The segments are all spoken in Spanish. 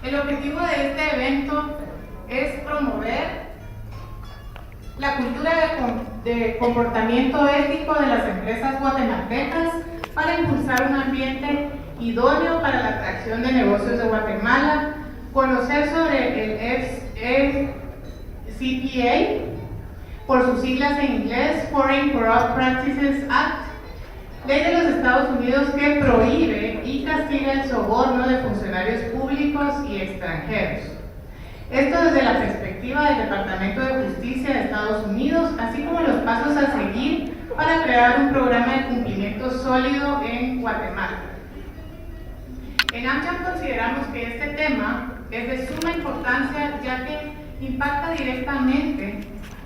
El objetivo de este evento es promover la cultura de comportamiento ético de las empresas guatemaltecas para impulsar un ambiente idóneo para la atracción de negocios de Guatemala, conocer sobre el FCPA, por sus siglas en inglés, Foreign Corrupt Practices Act, ley de los Estados Unidos que prohíbe y castiga el soborno de funcionarios públicos y extranjeros. Esto desde la perspectiva del Departamento de Justicia de Estados Unidos, así como los pasos a seguir para crear un programa de cumplimiento sólido en Guatemala. En AmCham consideramos que este tema es de suma importancia, ya que impacta directamente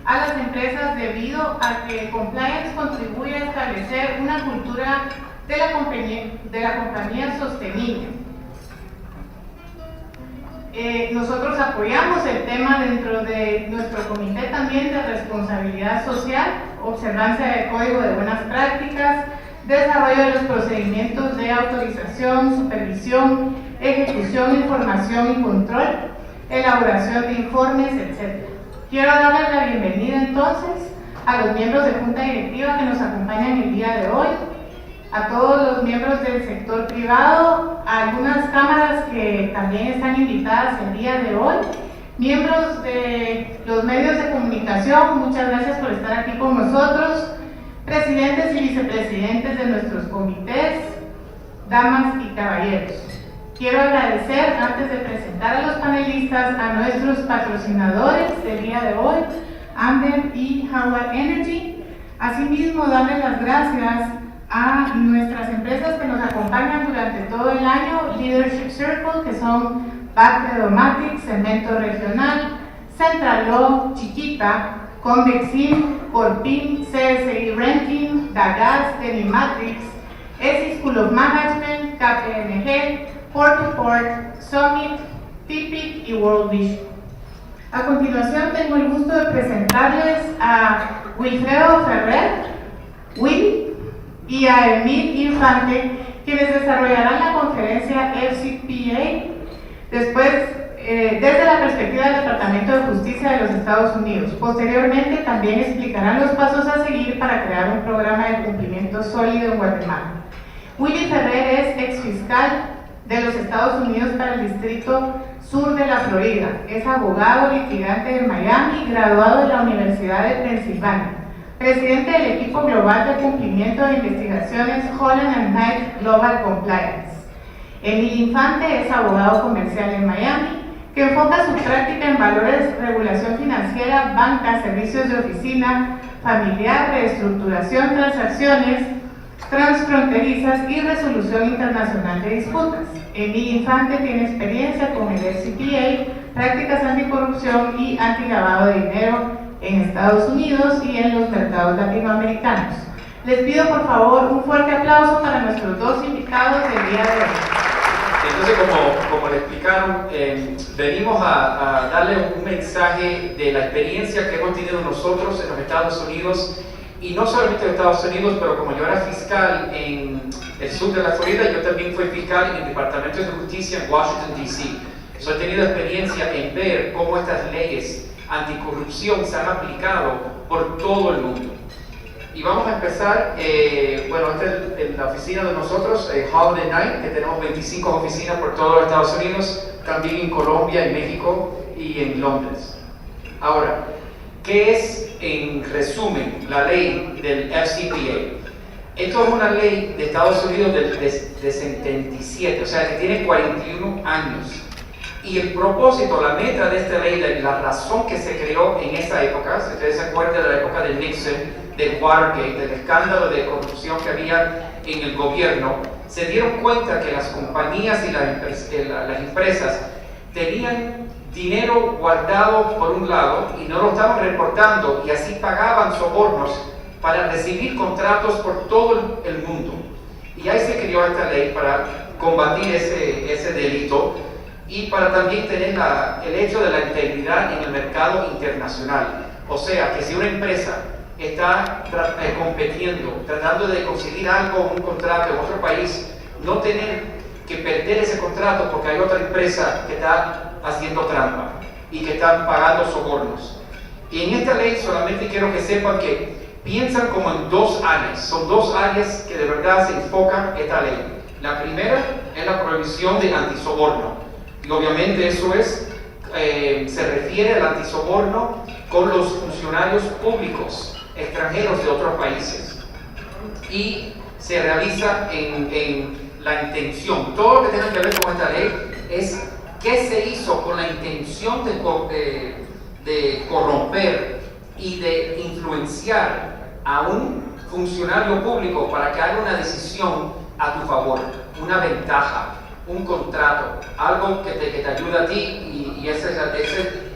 a las empresas debido a que compliance contribuye a establecer una cultura de la compañía sostenible. Nosotros apoyamos el tema dentro de nuestro comité también de responsabilidad social, observancia del código de buenas prácticas, desarrollo de los procedimientos de autorización, supervisión, ejecución, información y control, elaboración de informes, etc. Quiero darles la bienvenida entonces a los miembros de Junta Directiva que nos acompañan el día de hoy, a todos los miembros del sector privado, a algunas cámaras que también están invitadas el día de hoy, miembros de los medios de comunicación, muchas gracias por estar aquí con nosotros, presidentes y vicepresidentes de nuestros comités, damas y caballeros. Quiero agradecer, antes de presentar a los panelistas, a nuestros patrocinadores del día de hoy, Amber y Howard Energy. Asimismo, darles las gracias a nuestras empresas que nos acompañan durante todo el año, Leadership Circle, que son Bacredomatic, Cemento Regional, Central Law, Chiquita, Convexin, Corpin, CSI Renting, Dagas, Denimatrix, ESI School of Management, KPMG, Port to Port, Summit, TIPIC y World Vision. A continuación tengo el gusto de presentarles a Wilfredo Ferrer, Will, y a Emil Infante, quienes desarrollarán la conferencia FCPA, después desde la perspectiva del Departamento de Justicia de los Estados Unidos. Posteriormente también explicarán los pasos a seguir para crear un programa de cumplimiento sólido en Guatemala. Willy Ferrer es exfiscal de los Estados Unidos para el Distrito Sur de la Florida. Es abogado litigante de Miami, graduado de la Universidad de Pensilvania. Presidente del equipo global de cumplimiento de investigaciones Holland & Knight Global Compliance. Emil Infante es abogado comercial en Miami, que enfoca su práctica en valores, regulación financiera, banca, servicios de oficina, familiar, reestructuración, transacciones transfronterizas y resolución internacional de disputas. Emil Infante tiene experiencia con el FCPA, prácticas anticorrupción y antilavado de dinero en Estados Unidos y en los mercados latinoamericanos. Les pido por favor un fuerte aplauso para nuestros dos invitados del día de hoy. Entonces, como le explicaron, venimos a darle un mensaje de la experiencia que hemos tenido nosotros en los Estados Unidos, y no solamente en Estados Unidos, pero como yo era fiscal en el sur de la Florida, yo también fui fiscal en el Departamento de Justicia en Washington, D.C. He tenido experiencia en ver cómo estas leyes anticorrupción se han aplicado por todo el mundo. Y vamos a empezar, bueno, esta es la oficina de nosotros, Holland & Knight, que tenemos 25 oficinas por todos los Estados Unidos, también en Colombia, en México y en Londres. Ahora, ¿qué es, en resumen, la ley del FCPA? Esto es una ley de Estados Unidos de 77, o sea, que tiene 41 años. Y el propósito, la meta de esta ley, la razón que se creó en esa época, si ustedes se acuerdan de la época de Nixon, del Watergate, del escándalo de corrupción que había en el gobierno, se dieron cuenta que las compañías y las empresas tenían dinero guardado por un lado y no lo estaban reportando, y así pagaban sobornos para recibir contratos por todo el mundo. Y ahí se creó esta ley para combatir ese delito y para también tener el hecho de la integridad en el mercado internacional. O sea, que si una empresa está compitiendo, tratando de conseguir algo, un contrato en otro país, no tener que perder ese contrato porque hay otra empresa que está haciendo trampa y que están pagando sobornos. Y en esta ley solamente quiero que sepan que piensan como en dos áreas. Son dos áreas que de verdad se enfocan esta ley. La primera es la prohibición de antisoborno. Y obviamente eso es, se refiere al antisoborno con los funcionarios públicos extranjeros de otros países. Y se realiza en la intención. Todo lo que tenga que ver con esta ley es qué se hizo con la intención de corromper y de influenciar a un funcionario público para que haga una decisión a tu favor, una ventaja, un contrato, algo que te ayuda a ti,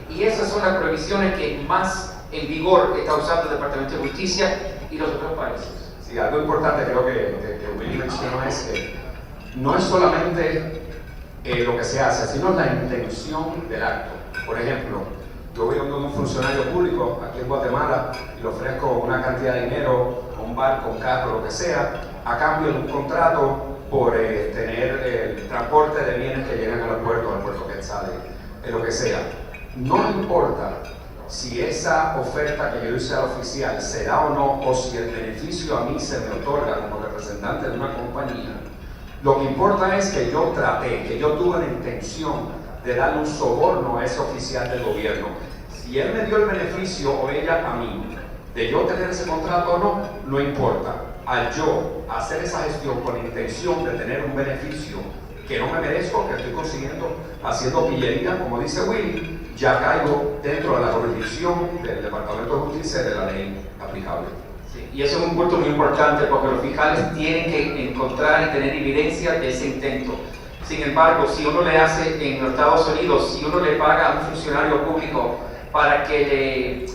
y esas son las prohibiciones que más en vigor está usando el Departamento de Justicia y los otros países. Sí, algo importante creo que Willy mencionó es que no es solamente lo que se hace, sino la intención del acto. Por ejemplo, yo voy a un funcionario público aquí en Guatemala y le ofrezco una cantidad de dinero a un barco, un carro, lo que sea, a cambio de un contrato por tener el transporte de bienes que llegan al puerto Quetzal, lo que sea. No importa si esa oferta que yo hice al oficial se da o no, o si el beneficio a mí se me otorga como representante de una compañía. Lo que importa es que yo traté, que yo tuve la intención de darle un soborno a ese oficial del gobierno. Si él me dio el beneficio o ella a mí de yo tener ese contrato o no, no importa. Al yo hacer esa gestión con la intención de tener un beneficio que no me merezco, que estoy consiguiendo haciendo pillería, como dice Willy, ya caigo dentro de la jurisdicción del Departamento de Justicia y de la ley aplicable. Sí, y eso es un punto muy importante porque los fiscales tienen que encontrar y tener evidencia de ese intento. Sin embargo, si uno le hace en los Estados Unidos, si uno le paga a un funcionario público para que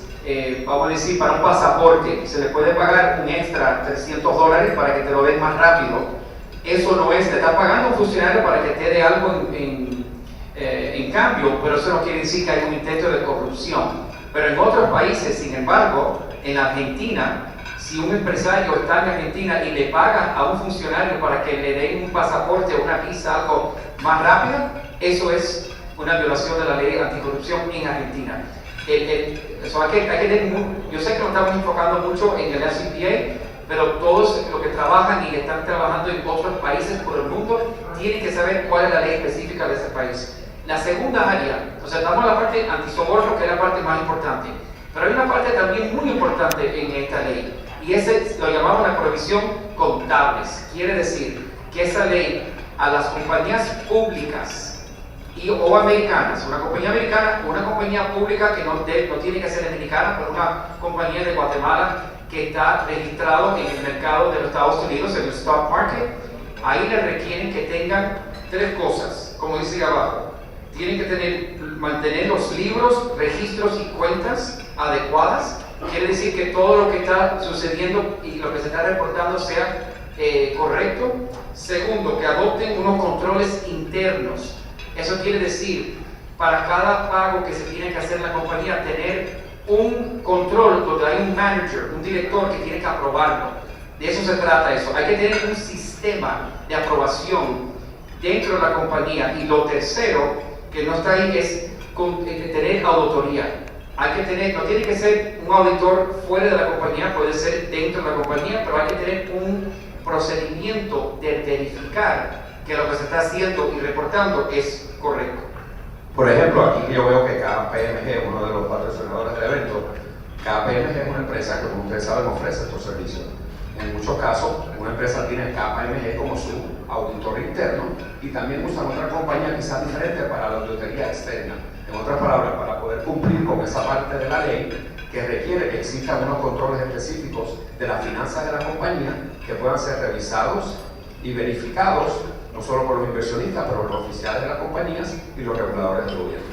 vamos a decir, para un pasaporte, se le puede pagar un extra $300 para que te lo den más rápido. Eso no es, te está pagando un funcionario para que te dé algo en cambio, pero eso no quiere decir que hay un intento de corrupción. Pero en otros países, sin embargo, en Argentina, si un empresario está en Argentina y le paga a un funcionario para que le den un pasaporte o una visa, algo más rápido, eso es una violación de la ley anticorrupción en Argentina. Eso hay que tener, yo sé que nos estamos enfocando mucho en el FCPA, pero todos los que trabajan y están trabajando en otros países por el mundo tienen que saber cuál es la ley específica de ese país. La segunda área, entonces damos la parte antisoborno, que es la parte más importante, pero hay una parte también muy importante en esta ley, y ese lo llamamos la prohibición contables. Quiere decir que esa ley a las compañías públicas o americanas, una compañía americana o una compañía pública que no tiene que ser americana, pero una compañía de Guatemala que está registrado en el mercado de los Estados Unidos, en el stock market, ahí le requieren que tengan tres cosas, como dice abajo. Tienen que mantener los libros, registros y cuentas adecuadas. Quiere decir que todo lo que está sucediendo y lo que se está reportando sea correcto. Segundo, que adopten unos controles internos. Eso quiere decir, para cada pago que se tiene que hacer en la compañía, tener un control donde hay un manager, un director que tiene que aprobarlo. De eso se trata eso. Hay que tener un sistema de aprobación dentro de la compañía. Y lo tercero, que no está ahí, es tener auditoría. No tiene que ser un auditor fuera de la compañía, puede ser dentro de la compañía, pero hay que tener un procedimiento de verificar que lo que se está haciendo y reportando es correcto. Por ejemplo, aquí yo veo que KPMG, uno de los patrocinadores del evento, KPMG es una empresa que, como ustedes saben, ofrece estos servicios. En muchos casos, una empresa tiene KPMG como su auditor interno y también usan otra compañía quizás diferente para la auditoría externa. En otras palabras, para poder cumplir con esa parte de la ley que requiere que existan unos controles específicos de las finanzas de la compañía que puedan ser revisados y verificados no solo por los inversionistas, pero por los oficiales de las compañías y los reguladores del gobierno.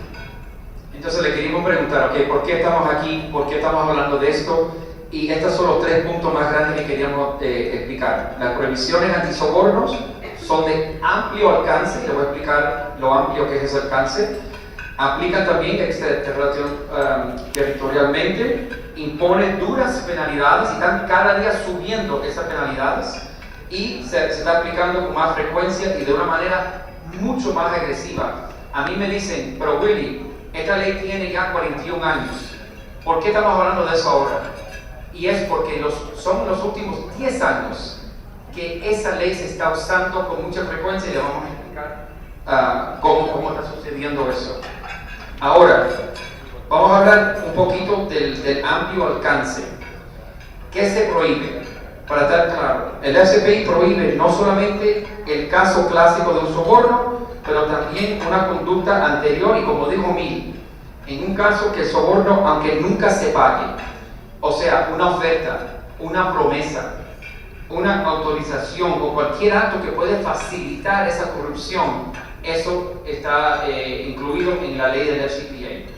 Entonces le queríamos preguntar, okay, ¿por qué estamos aquí? ¿Por qué estamos hablando de esto? Y estos son los tres puntos más grandes que queríamos explicar. Las prohibiciones antisobornos son de amplio alcance, le voy a explicar lo amplio que es ese alcance. Aplican también territorialmente, imponen duras penalidades y están cada día subiendo esas penalidades. y se está aplicando con más frecuencia y de una manera mucho más agresiva. A mí me dicen, pero Willy, esta ley tiene ya 41 años, ¿por qué estamos hablando de eso ahora? Y es porque son los últimos 10 años que esa ley se está usando con mucha frecuencia y le vamos a explicar cómo está sucediendo eso. Ahora, vamos a hablar un poquito del amplio alcance. ¿Qué se prohíbe? Para estar claro, el SPI prohíbe no solamente el caso clásico de un soborno, pero también una conducta anterior y, como dijo Mil, en un caso que el soborno, aunque nunca se pague, o sea, una oferta, una promesa, una autorización o cualquier acto que puede facilitar esa corrupción, eso está incluido en la ley del FCPA.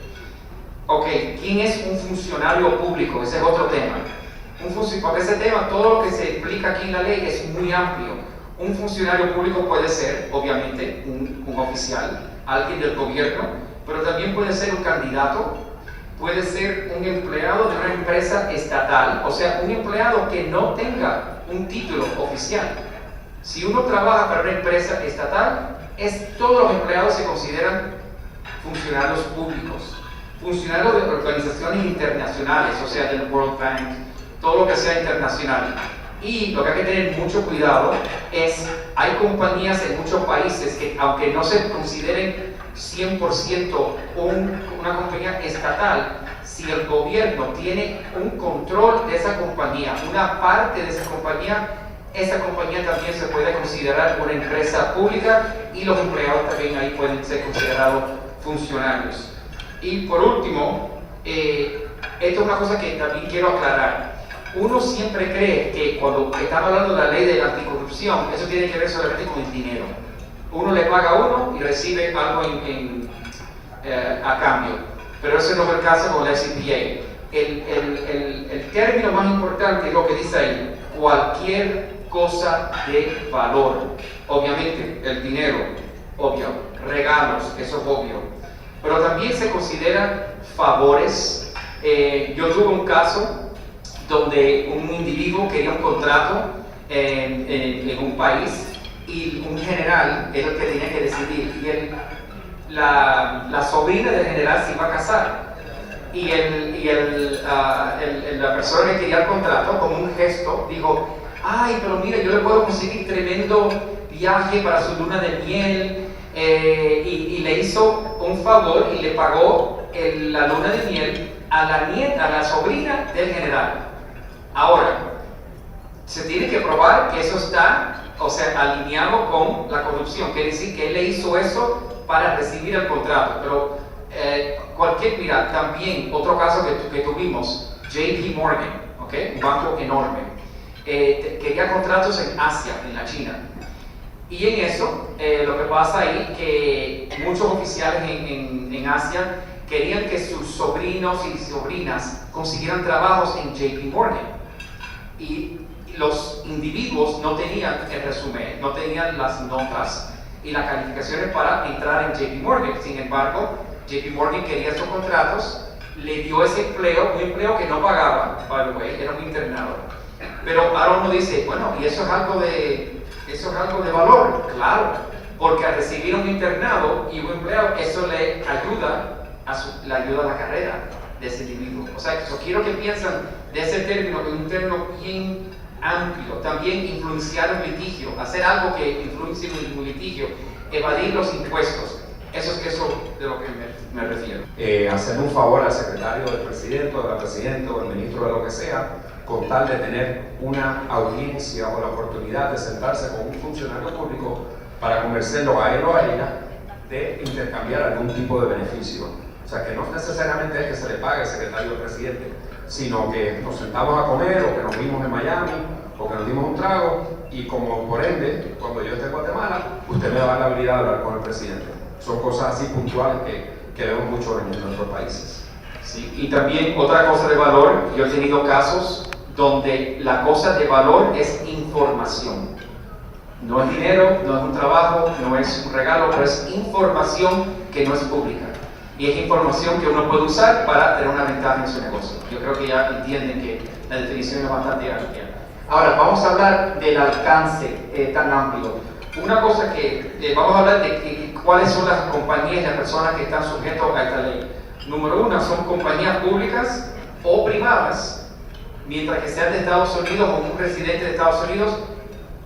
Ok, ¿quién es un funcionario público? Ese es otro tema. Porque ese tema, todo lo que se explica aquí en la ley es muy amplio. Un funcionario público puede ser, obviamente, un oficial, alguien del gobierno, pero también puede ser un candidato, puede ser un empleado de una empresa estatal, o sea, un empleado que no tenga un título oficial. Si uno trabaja para una empresa estatal, todos los empleados se consideran funcionarios públicos, funcionarios de organizaciones internacionales, o sea, del World Bank, todo lo que sea internacional. Y lo que hay que tener mucho cuidado es, hay compañías en muchos países que, aunque no se consideren 100% una compañía estatal, si el gobierno tiene un control de esa compañía, una parte de esa compañía también se puede considerar una empresa pública y los empleados también ahí pueden ser considerados funcionarios. Y por último, esto es una cosa que también quiero aclarar. Uno siempre cree que cuando estamos hablando de la ley de la anticorrupción, eso tiene que ver solamente con el dinero. Uno le paga a uno y recibe algo a cambio, pero ese no es el caso con la FCPA. El término más importante es lo que dice ahí: cualquier cosa de valor. Obviamente el dinero, obvio, regalos, eso es obvio, pero también se consideran favores. Yo tuve un caso donde un individuo quería un contrato en un país y un general era el que tenía que decidir, y la sobrina del general se iba a casar, y la persona que quería el contrato, como un gesto, dijo: ay, pero mira, yo le puedo conseguir tremendo viaje para su luna de miel, y le hizo un favor y le pagó la luna de miel a la sobrina del general. Ahora, se tiene que probar que eso está, o sea, alineado con la corrupción. Quiere decir que él le hizo eso para recibir el contrato. Pero mira, también otro caso que tuvimos, JP Morgan, ¿okay? Un banco enorme, quería contratos en Asia, en la China. Y en eso, lo que pasa ahí, que muchos oficiales en Asia querían que sus sobrinos y sobrinas consiguieran trabajos en JP Morgan. Y los individuos no tenían el resumen, no tenían las notas y las calificaciones para entrar en JP Morgan. Sin embargo, JP Morgan quería esos contratos, le dio ese empleo, un empleo que no pagaba, by the way, era un internado. Pero ahora uno dice, bueno, ¿y eso es algo de valor? Claro, porque al recibir un internado y un empleado, eso le ayuda a la carrera de ese individuo. O sea, yo quiero que piensen de ese término, de un término bien amplio. También influenciar un litigio, hacer algo que influencie un litigio, evadir los impuestos. Eso es de lo que me refiero. Hacerle un favor al secretario del presidente, o de la presidenta, o del ministro, de lo que sea, con tal de tener una audiencia o la oportunidad de sentarse con un funcionario público para convencerlo a él o a ella de intercambiar algún tipo de beneficio. O sea, que no necesariamente es que se le pague al secretario del presidente, sino que nos sentamos a comer, o que nos vimos en Miami, o que nos dimos un trago, y como por ende, cuando yo esté en Guatemala, usted me va a dar la habilidad de hablar con el presidente. Son cosas así puntuales que vemos mucho en nuestros países. Sí, y también otra cosa de valor, yo he tenido casos donde la cosa de valor es información. No es dinero, no es un trabajo, no es un regalo, pero es información que no es pública. Y es información que uno puede usar para tener una ventaja en su negocio. Yo creo que ya entienden que la definición es bastante amplia. Ahora, vamos a hablar del alcance tan amplio. Una cosa que vamos a hablar de cuáles son las compañías y las personas que están sujetos a esta ley. Número uno, son compañías públicas o privadas, mientras que sean de Estados Unidos o un residente de Estados Unidos,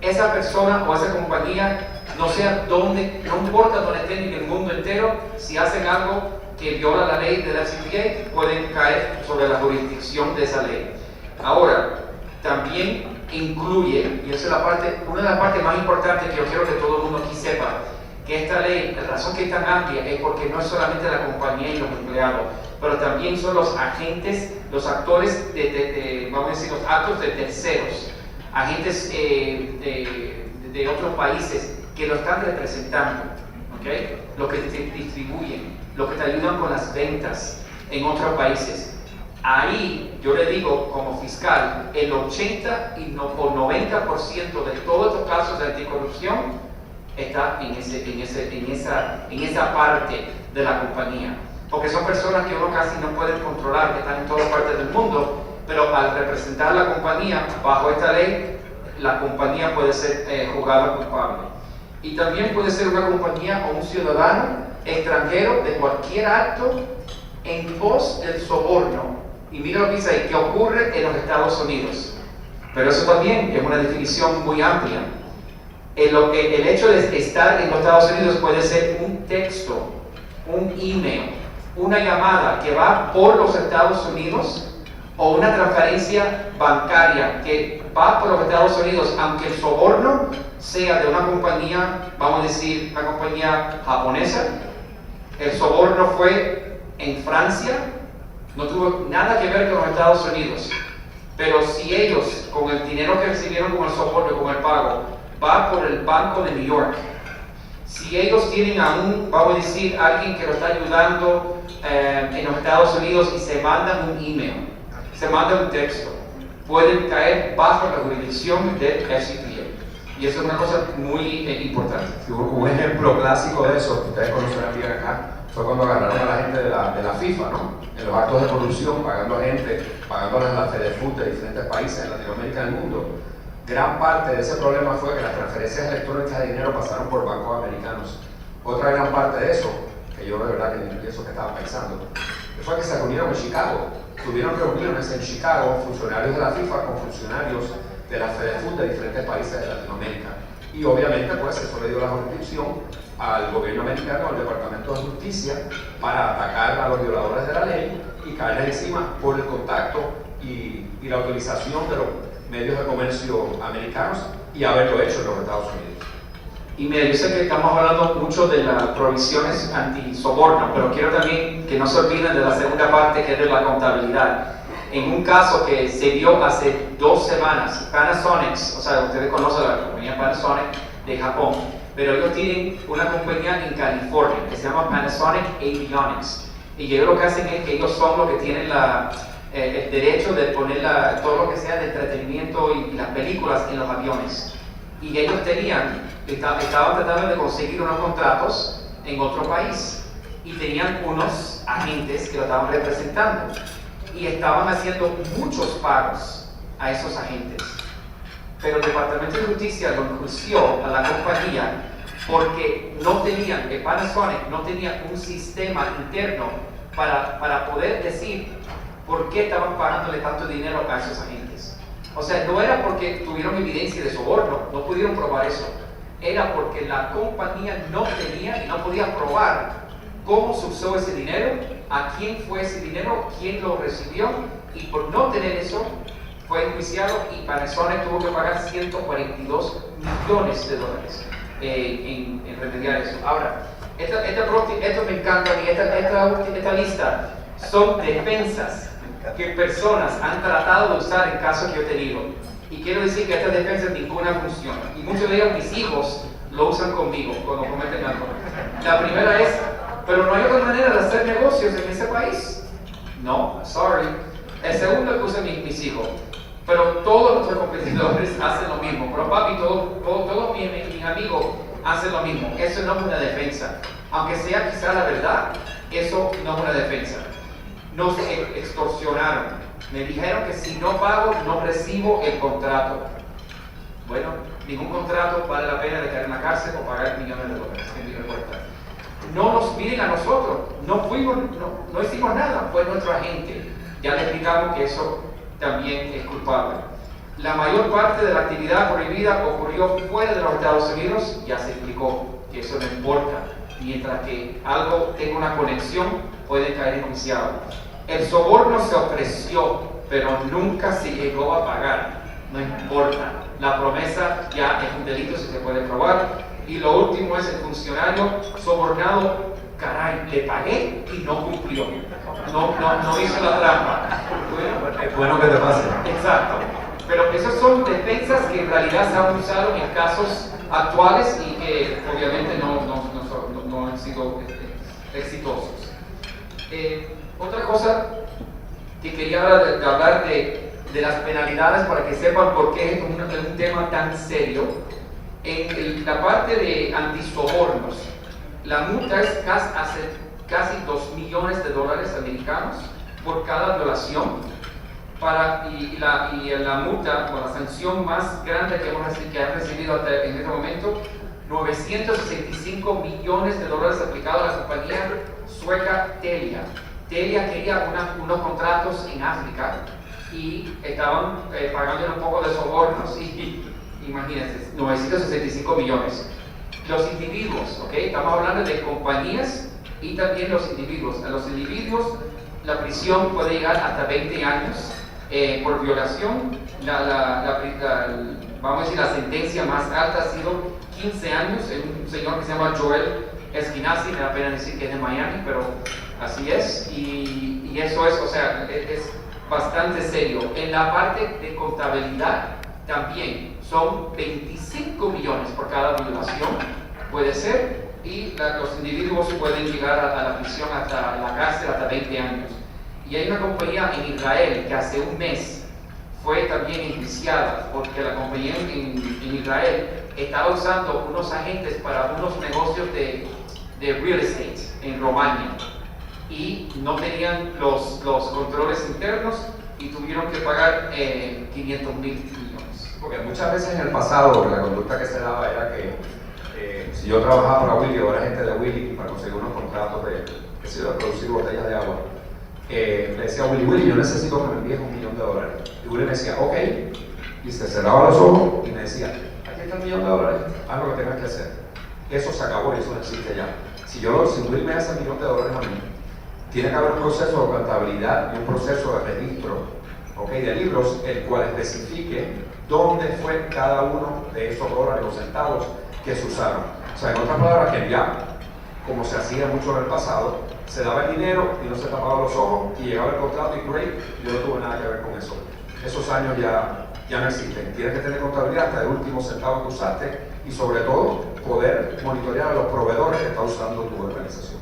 esa persona o esa compañía, no importa dónde estén en el mundo entero, si hacen algo que viola la ley de la FCPA, pueden caer sobre la jurisdicción de esa ley. Ahora, también incluye, y esa es una de las partes más importantes que yo quiero que todo el mundo aquí sepa, que esta ley, la razón que es tan amplia es porque no es solamente la compañía y los empleados, pero también son los agentes, los actores vamos a decir, los actos de terceros, agentes de otros países que lo están representando, ¿okay? Los que te distribuyen, los que te ayudan con las ventas en otros países. Ahí yo le digo como fiscal, el 80 o 90% de todos estos casos de anticorrupción está en esa parte de la compañía, porque son personas que uno casi no puede controlar, que están en todas partes del mundo, pero al representar la compañía bajo esta ley, la compañía puede ser juzgada culpable. Y también puede ser una compañía o un ciudadano extranjero de cualquier acto en pos del soborno. Y mira lo que dice ahí, que ocurre en los Estados Unidos. Pero eso también es una definición muy amplia. El hecho de estar en los Estados Unidos puede ser un texto, un email, una llamada que va por los Estados Unidos o una transferencia bancaria que va por los Estados Unidos, aunque el soborno sea de una compañía, vamos a decir, una compañía japonesa. El soborno fue en Francia, no tuvo nada que ver con los Estados Unidos, pero si ellos, con el dinero que recibieron con el soborno, con el pago, va por el Banco de New York, si ellos tienen vamos a decir, alguien que lo está ayudando en los Estados Unidos y se mandan un email, se manda un texto, pueden caer bajo la jurisdicción del FCPA. Y eso es una cosa muy importante. Un ejemplo clásico de eso, que ustedes conocen bien acá, fue cuando agarraron a la gente de la FIFA, ¿no? En los actos de corrupción, pagando a la FEDEFUT de diferentes países en Latinoamérica y en el mundo. Gran parte de ese problema fue que las transferencias electrónicas de dinero pasaron por bancos americanos. Otra gran parte de eso, que yo de verdad que ni pienso que estaba pensando, fue que se reunieron en Chicago. Tuvieron reuniones en Chicago, funcionarios de la FIFA con funcionarios de la FEDEFUT de diferentes países de Latinoamérica. Y obviamente pues eso le dio la jurisdicción al gobierno americano, al Departamento de Justicia, para atacar a los violadores de la ley y caerles encima por el contacto y la utilización de los medios de comercio americanos y haberlo hecho en los Estados Unidos. Y mira, yo sé que estamos hablando mucho de las provisiones anti-soborno, pero quiero también que no se olviden de la segunda parte, que es de la contabilidad. En un caso que se dio hace 2 semanas, Panasonic, o sea, ustedes conocen la compañía Panasonic de Japón, pero ellos tienen una compañía en California que se llama Panasonic Avionics. Y ellos lo que hacen es que ellos son los que tienen el derecho de poner todo lo que sea de entretenimiento y las películas en los aviones. Y ellos estaban tratando de conseguir unos contratos en otro país y tenían unos agentes que lo estaban representando y estaban haciendo muchos pagos a esos agentes. Pero el Departamento de Justicia lo enjuició a la compañía porque Panasonic no tenía un sistema interno para poder decir por qué estaban pagándole tanto dinero a esos agentes. O sea, no era porque tuvieron evidencia de soborno, no pudieron probar eso. Era porque la compañía no tenía y no podía probar cómo se usó ese dinero, a quién fue ese dinero, quién lo recibió, y por no tener eso fue enjuiciado y Panasonic tuvo que pagar 142 millones de dólares en remediar eso. Ahora, esto me encanta a mí, esta lista son defensas que personas han tratado de usar en casos que yo he tenido. Y quiero decir que estas defensas ninguna funciona. Y muchos de ellos, mis hijos, lo usan conmigo cuando cometen algo. La primera es, pero no hay otra manera de hacer negocios en ese país. No, sorry. El segundo que usan mis hijos. Pero todos nuestros competidores hacen lo mismo. Pero papi, todos mis amigos hacen lo mismo. Eso no es una defensa. Aunque sea quizá la verdad, eso no es una defensa. Nos extorsionaron, Me dijeron que si no pago, no recibo el contrato. Bueno, ningún contrato vale la pena de caer en la cárcel o pagar millones de dólares en mi recuerda. No nos miren a nosotros, no hicimos nada, fue nuestro agente. Ya le explicamos que eso también es culpable. La mayor parte de la actividad prohibida ocurrió fuera de los Estados Unidos, ya se explicó que eso no importa. Mientras que algo tenga una conexión, puede caer enjuiciado. El soborno se ofreció, pero nunca se llegó a pagar. No importa. La promesa ya es un delito si se puede probar. Y lo último es el funcionario sobornado. Caray, le pagué y no cumplió. No hizo la trampa. Bueno, es bueno que te pase. Exacto. Pero esas son defensas que en realidad se han usado en casos actuales y que obviamente no han sido exitosos. Otra cosa que quería hablar de las penalidades para que sepan por qué es un tema tan serio. En la parte de antisobornos, la multa es casi $2 millones americanos por cada violación. Y la multa, o la sanción más grande que han recibido hasta en este momento, $965 millones aplicados a la compañía sueca Telia. Telia quería unos contratos en África y estaban pagando un poco de sobornos y imagínense, 965 millones. Los individuos, ¿ok? Estamos hablando de compañías y también los individuos. A los individuos la prisión puede llegar hasta 20 años por violación. Vamos a decir, la sentencia más alta ha sido 15 años. Es un señor que se llama Joel Esquinazi, me da pena decir que es de Miami, pero así es. Y eso es, o sea, es bastante serio. En la parte de contabilidad también son 25 millones por cada violación, puede ser, y los individuos pueden llegar a la prisión, hasta la cárcel, hasta 20 años. Y hay una compañía en Israel que hace un mes fue también enjuiciada porque la compañía en Israel estaba usando unos agentes para unos negocios de real estate en Romania y no tenían los controles internos y tuvieron que pagar 500 mil millones. Porque muchas veces en el pasado la conducta que se daba era que si yo trabajaba para Willy o era gente de Willy para conseguir unos contratos de producir botellas de agua, le decía a Willy, yo necesito que me envíes $1 millón. Y Willy me decía, ok, y se cerraba los ojos y me decía, aquí está $1 millón, haz lo que tengas que hacer. Eso se acabó y eso no existe ya. Si Willy me hace $1 millón a mí, tiene que haber un proceso de contabilidad y un proceso de registro, okay, de libros, el cual especifique dónde fue cada uno de esos dólares o centavos que se usaron. O sea, en otras palabras, que ya, como se hacía mucho en el pasado, se daba el dinero y no se tapaban los ojos y llegaba el contrato y great, yo no tuve nada que ver con eso. Esos años ya no existen. Tienes que tener contabilidad hasta el último centavo que usaste y sobre todo poder monitorear a los proveedores que está usando tu organización.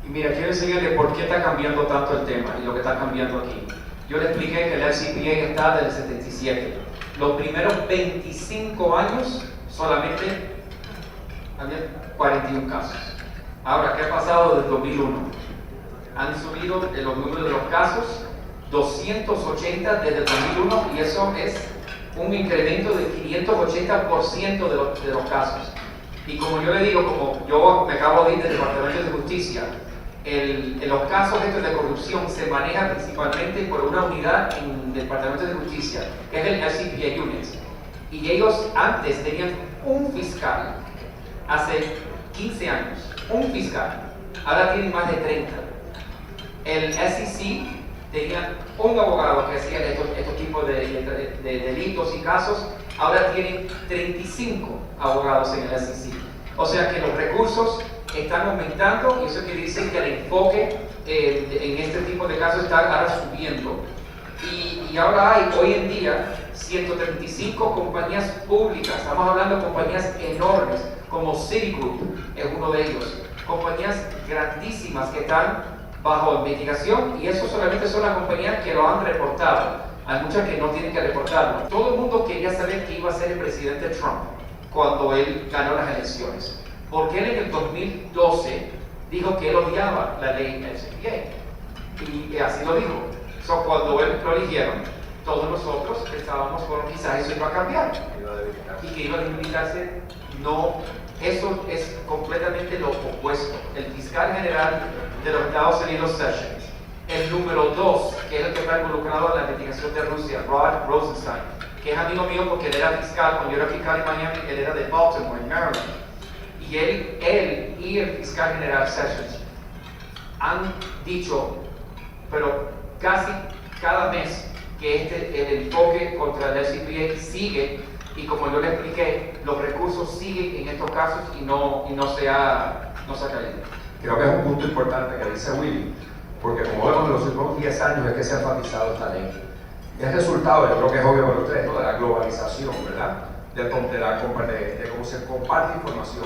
Y mira, quiero enseñarle por qué está cambiando tanto el tema y lo que está cambiando aquí. Yo le expliqué que el FCPA está desde el 77. Los primeros 25 años solamente había 41 casos. Ahora, ¿qué ha pasado desde 2001? Han subido los números de los casos 280 desde el 2001 y eso es un incremento de 580% de los casos. Y como yo le digo, como yo me acabo de ir del Departamento de Justicia, los casos estos de corrupción se manejan principalmente por una unidad en el Departamento de Justicia, que es el FCPA Unit. Y ellos antes tenían un fiscal, hace 15 años, un fiscal. Ahora tienen más de 30. El SEC tenía un abogado que hacía estos tipos de delitos y casos. Ahora tienen 35 abogados en el SEC. O sea que los recursos están aumentando y eso quiere decir que el enfoque en este tipo de casos está ahora subiendo. Y ahora hay, hoy en día, 135 compañías públicas. Estamos hablando de compañías enormes, como Citigroup es uno de ellos. Compañías grandísimas que están bajo investigación y eso solamente son las compañías que lo han reportado. Hay muchas que no tienen que reportarlo. Todo el mundo quería saber qué iba a ser el presidente Trump cuando él ganó las elecciones. Porque él en el 2012 dijo que él odiaba la ley FCPA. Y así lo dijo. So, cuando él lo eligieron, todos nosotros pensábamos, bueno, quizás eso iba a cambiar y que iba a debilitarse. No, eso es completamente lo opuesto. El fiscal general de los Estados Unidos, Sessions, el número 2, que es el que está involucrado en la investigación de Rusia, Rod Rosenstein, que es amigo mío porque él era fiscal, cuando yo era fiscal en Miami, él era de Baltimore, en Maryland. Y él y el fiscal general Sessions han dicho, pero casi cada mes, que el enfoque contra el SCPA sigue, y como yo le expliqué, los recursos siguen en estos casos y no se ha caído. Creo que es un punto importante que dice Willy, porque como vemos en los últimos 10 años es que se ha enfatizado esta ley. Es resultado, yo creo que es obvio para ustedes, ¿no?, de la globalización, ¿verdad? De cómo se comparte información,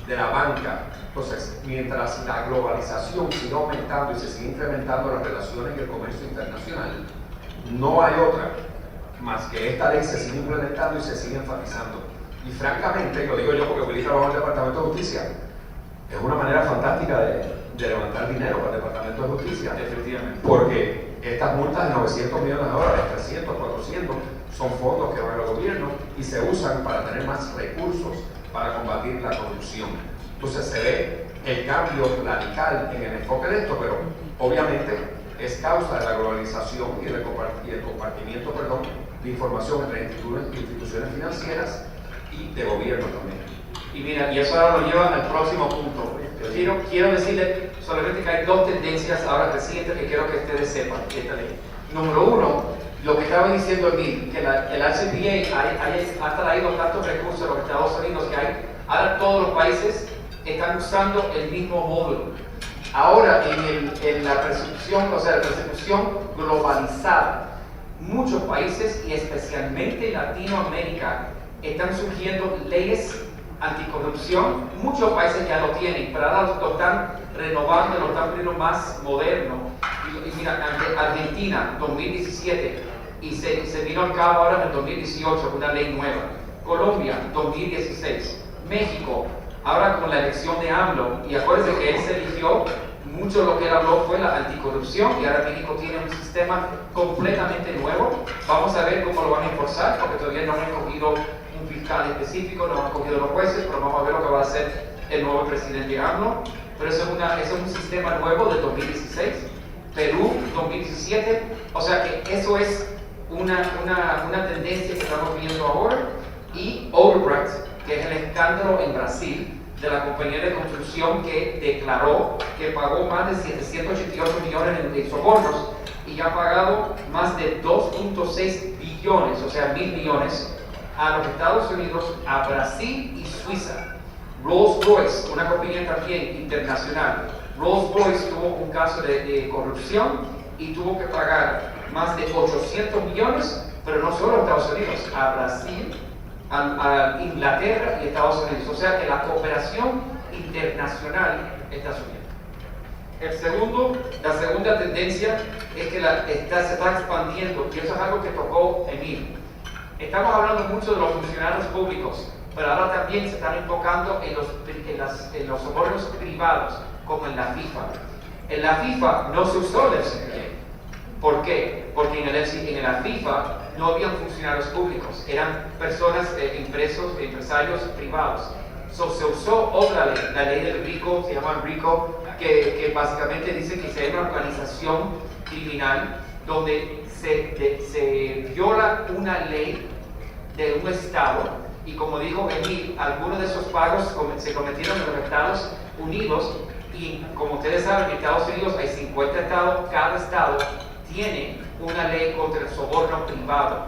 de la banca. Entonces, mientras la globalización sigue aumentando y se sigue incrementando las relaciones y el comercio internacional, no hay otra más que esta ley se sigue implementando y se sigue enfatizando. Y francamente, lo digo yo porque Willy trabaja en el Departamento de Justicia, es una manera fantástica de levantar dinero para el Departamento de Justicia. Efectivamente. Porque estas multas de 900 millones de dólares, 300, 400, son fondos que van al gobierno y se usan para tener más recursos para combatir la corrupción. Entonces se ve el cambio radical en el enfoque de esto, pero obviamente es causa de la globalización y el compartimiento de información entre instituciones financieras y de gobierno también. Y mira, y eso ahora lo lleva al próximo punto. Quiero decirle solamente que hay dos tendencias ahora recientes que quiero que ustedes sepan de esta ley. Número uno, lo que estaba diciendo Emil, que el HCPA ha traído tantos recursos a los Estados Unidos que ahora todos los países están usando el mismo módulo. Ahora en la persecución, la persecución globalizada, muchos países y especialmente Latinoamérica están surgiendo leyes anticorrupción. Muchos países ya lo tienen, pero ahora lo están renovando, lo están poniendo más moderno. Y mira, Argentina 2017 y se vino al cabo ahora en el 2018 una ley nueva. Colombia 2016, México ahora con la elección de AMLO, y acuérdense que él se eligió, mucho de lo que él habló fue la anticorrupción, y ahora México tiene un sistema completamente nuevo. Vamos a ver cómo lo van a enforzar, porque todavía no han escogido un fiscal específico, no han escogido los jueces, pero vamos a ver lo que va a hacer el nuevo presidente AMLO. Pero eso es un sistema nuevo del 2016. Perú 2017, o sea que eso es una tendencia que estamos viendo ahora. Y Odebrecht, que es el escándalo en Brasil de la compañía de construcción que declaró que pagó más de 788 millones en sobornos y ha pagado más de 2.6 billones, o sea 1.000 millones, a los Estados Unidos, a Brasil y Suiza. Rolls-Royce, una compañía también internacional, Rolls-Royce tuvo un caso de corrupción y tuvo que pagar más de 800 millones, pero no solo a Estados Unidos, a Brasil, a Inglaterra y Estados Unidos. O sea que la cooperación internacional está subiendo. La segunda tendencia es que se está expandiendo, y eso es algo que tocó Emil. Estamos hablando mucho de los funcionarios públicos, pero ahora también se están enfocando en los sobornos privados, como en la FIFA. En la FIFA no se usó el FCPA. ¿Por qué? Porque en la FIFA no habían funcionarios públicos, eran personas, empresarios privados. Se usó otra ley, la ley del RICO, se llama RICO, que básicamente dice que si hay una organización criminal donde se viola una ley de un estado, y como dijo Emil, algunos de esos pagos se cometieron en los Estados Unidos, y como ustedes saben, en Estados Unidos hay 50 estados, cada estado tiene una ley contra el soborno privado.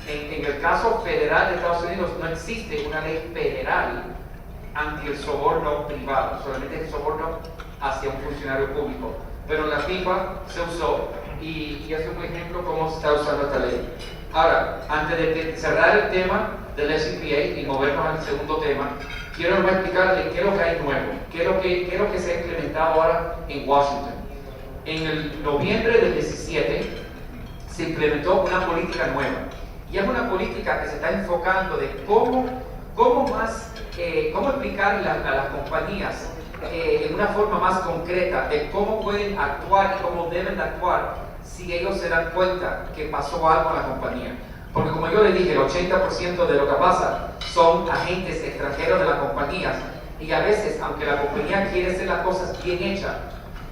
En el caso federal de Estados Unidos no existe una ley federal anti el soborno privado, solamente el soborno hacia un funcionario público. Pero en la FIFA se usó, y es un ejemplo cómo se está usando esta ley. Ahora, antes de cerrar el tema del SCPA y movernos al segundo tema, quiero explicarles qué es lo que hay nuevo, qué es lo que se ha implementado ahora en Washington. En el noviembre del 17 se implementó una política nueva, y es una política que se está enfocando de cómo explicarle a las compañías en una forma más concreta de cómo pueden actuar y cómo deben de actuar si ellos se dan cuenta que pasó algo en la compañía. Porque como yo les dije, el 80% de lo que pasa son agentes extranjeros de las compañías, y a veces, aunque la compañía quiere hacer las cosas bien hechas,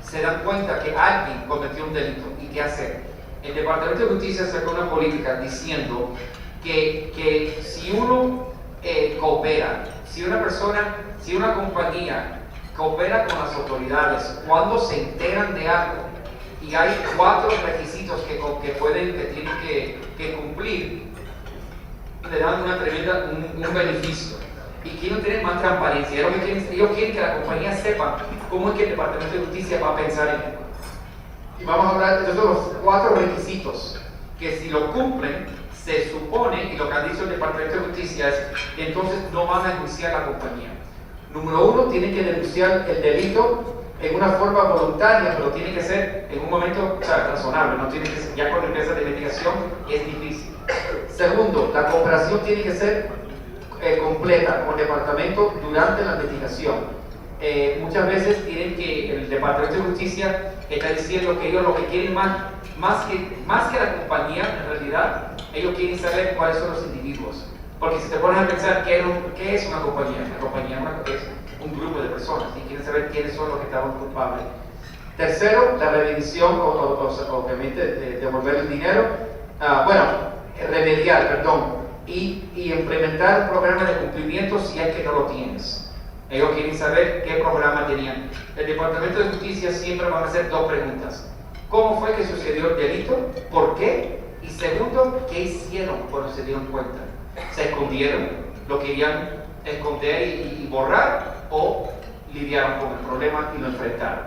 se dan cuenta que alguien cometió un delito. ¿Y qué hacer? El Departamento de Justicia sacó una política diciendo que si uno coopera, si una compañía coopera con las autoridades cuando se enteran de algo y hay 4 requisitos que tienen que cumplir, le dan un beneficio y quieren tener más transparencia. Ellos quieren que la compañía sepa cómo es que el Departamento de Justicia va a pensar en esto. Y vamos a hablar de todos los 4 requisitos que si lo cumplen, se supone, y lo que ha dicho el Departamento de Justicia es que entonces no van a denunciar a la compañía. Número 1, tienen que denunciar el delito en una forma voluntaria, pero tiene que ser en un momento razonable, no tiene que ser, ya con empresas de investigación es difícil. Segundo, la cooperación tiene que ser completa con el departamento durante la investigación. Muchas veces tienen que, el Departamento de Justicia está diciendo que ellos lo que quieren más que la compañía, en realidad, ellos quieren saber cuáles son los individuos. Porque si te pones a pensar qué es una compañía, la compañía es un grupo de personas y quieren saber quiénes son los que estaban culpables. Tercero, la revisión, obviamente, de devolver el dinero, remediar, perdón, y implementar un programa de cumplimiento si es que no lo tienes. Ellos quieren saber qué programa tenían. El Departamento de Justicia siempre van a hacer 2 preguntas. ¿Cómo fue que sucedió el delito? ¿Por qué? Y segundo, ¿qué hicieron cuando se dieron cuenta? ¿Se escondieron? ¿Lo querían esconder y borrar? ¿O lidiaron con el problema y lo enfrentaron?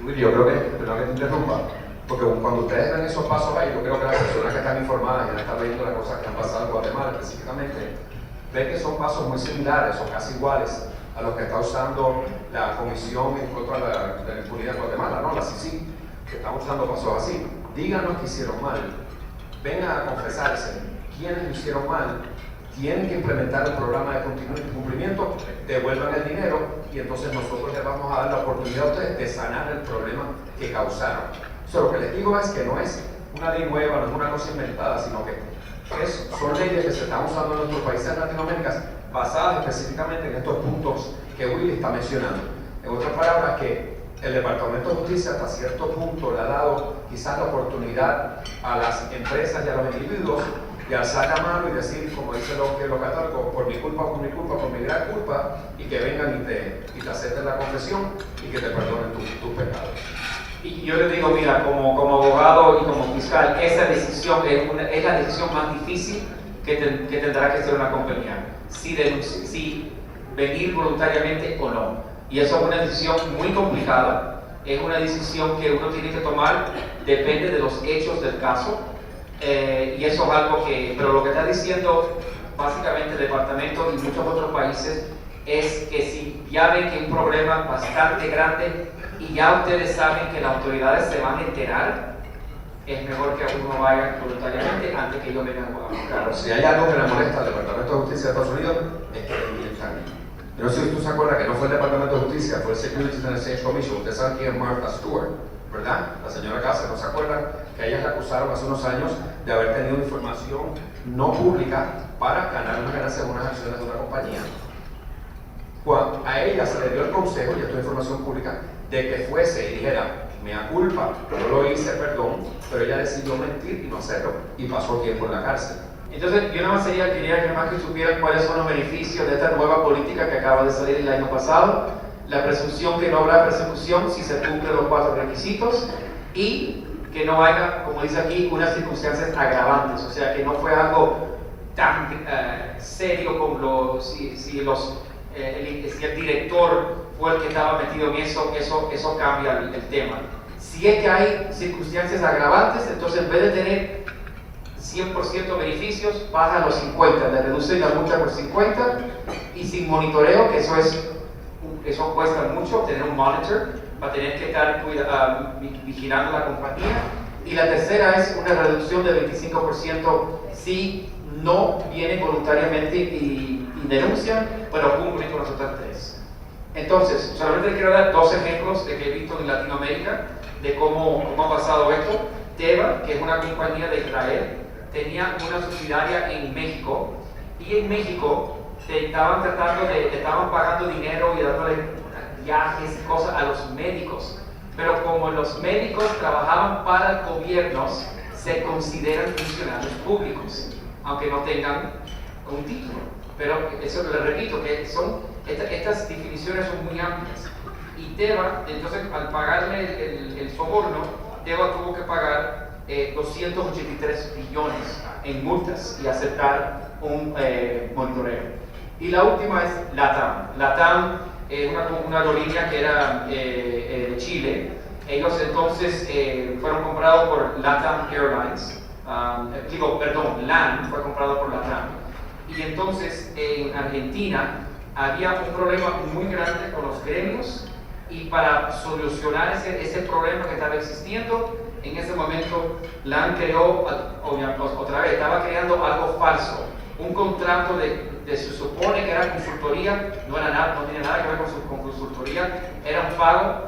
Willy, yo creo que, perdón que te interrumpa, porque cuando ustedes ven esos pasos ahí, yo creo que las personas que están informadas y están viendo las cosas que han pasado en Guatemala específicamente, ven que son pasos muy similares o casi iguales a los que está usando la Comisión en contra de la Impunidad en Guatemala, ¿no? La CICIG, que están usando pasos así. Díganos que hicieron mal, vengan a confesarse quiénes lo hicieron mal, tienen que implementar el programa de cumplimiento, devuelvan el dinero y entonces nosotros les vamos a dar la oportunidad a ustedes de sanar el problema que causaron. So, lo que les digo es que no es una ley nueva, no es una cosa inventada, sino que son leyes que se están usando en nuestros países de Latinoamérica basadas específicamente en estos puntos que Willy está mencionando. En otras palabras, que el Departamento de Justicia hasta cierto punto le ha dado quizás la oportunidad a las empresas y a los individuos de alzar la mano y decir, como dicen los católicos, por mi culpa, por mi gran culpa, y que vengan y te acepten la confesión y que te perdonen tus pecados. Y yo les digo, mira, como abogado y como fiscal, esa decisión es la decisión más difícil que tendrá que hacer una compañía, si venir voluntariamente o no. Y eso es una decisión muy complicada, es una decisión que uno tiene que tomar, depende de los hechos del caso, y eso es algo pero lo que está diciendo básicamente el departamento y muchos otros países es que si ya ven que hay un problema bastante grande y ya ustedes saben que las autoridades se van a enterar, es mejor que uno vaya voluntariamente antes que ellos vengan a buscar. Si hay algo que le molesta al Departamento de Justicia de Estados Unidos, es que yo no sé si tú se acuerdas que no fue el Departamento de Justicia, fue el Securities and Exchange Commission. Ustedes saben quién es Martha Stewart, ¿verdad? La señora Cáceres, ¿no se acuerdan? Que a ella la acusaron hace unos años de haber tenido información no pública para ganar una ganancia en unas acciones de una compañía. Cuando a ella se le dio el consejo, y esto es información pública, de que fuese y dijera, mea culpa, yo lo hice, perdón, pero ella decidió mentir y no hacerlo, y pasó tiempo en la cárcel. Entonces, yo nada más quería que más que supieran cuáles son los beneficios de esta nueva política que acaba de salir el año pasado, la presunción que no habrá persecución si se cumplen los 4 requisitos y que no haya, como dice aquí, unas circunstancias agravantes, o sea, que no fue algo tan serio como si el director fue el que estaba metido en eso cambia el tema. Si es que hay circunstancias agravantes, entonces en vez de tener 100% beneficios, baja a los 50, le reduce la multa por 50 y sin monitoreo, que eso cuesta mucho, tener un monitor, va a tener que estar vigilando la compañía. Y la tercera es una reducción de 25% si no vienen voluntariamente y denuncian, pero cumplen con los otros 3. Entonces, solamente quiero dar 2 ejemplos de que he visto en Latinoamérica de cómo ha pasado esto. Teva, que es una compañía de Israel, tenía una subsidiaria en México, y en México estaban pagando dinero y dándole viajes y cosas a los médicos, pero como los médicos trabajaban para gobiernos, se consideran funcionarios públicos, aunque no tengan un título. Pero eso le repito, que estas definiciones son muy amplias. Y Teva, entonces, al pagarle el soborno, Teva tuvo que pagar 283 billones en multas y aceptar un monitoreo. Y la última es LATAM. LATAM es una aerolínea que era de Chile. Ellos entonces fueron comprados por LATAM Airlines. LAN fue comprado por LATAM. Y entonces en Argentina había un problema muy grande con los gremios, y para solucionar ese problema que estaba existiendo, en ese momento LAN creó, otra vez, estaba creando algo falso, un contrato se supone que era consultoría, no tiene nada que ver con consultoría, era un pago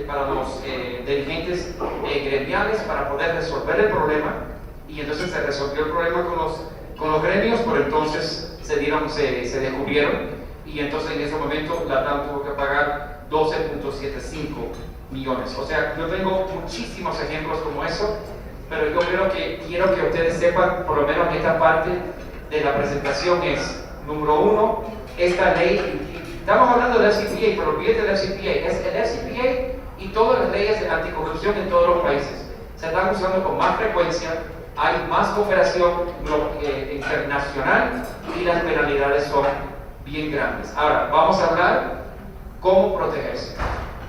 para los dirigentes gremiales para poder resolver el problema, y entonces se resolvió el problema con los gremios, pero entonces se descubrieron, y entonces en ese momento LATAM tuvo que pagar 12.75 millones. O sea, yo tengo muchísimos ejemplos como eso, pero yo quiero que ustedes sepan, por lo menos esta parte de la presentación es, número uno, esta ley, estamos hablando del FCPA, pero olvídate del FCPA, es el FCPA y todas las leyes de anticorrupción en todos los países. Se están usando con más frecuencia, hay más cooperación internacional y las penalidades son bien grandes. Ahora, vamos a hablar cómo protegerse.